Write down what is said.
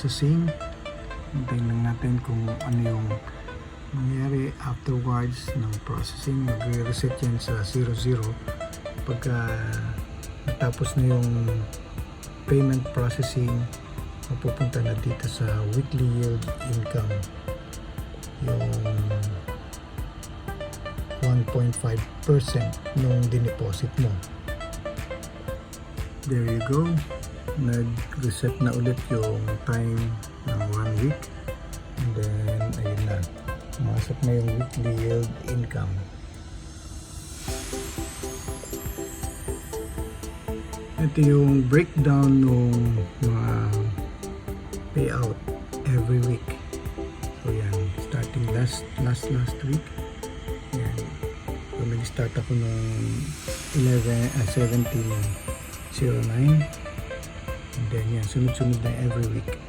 processing. Hintayin lang natin kung ano yung mangyari afterwards ng processing. Magre-reset yan sa 00 pagka natapos na yung payment processing. Mapupunta na dito sa weekly yield income, yung 1.5% nung dineposit mo. There you go, nag-reset na ulit yung time ng 1 week, and then ayun na, pumasok na yung weekly yield income. Ito yung breakdown ng mga payout every week. So yan, starting last week. Yan. So nag-start ako ng 1709. And then yan, sunod-sunod na every week.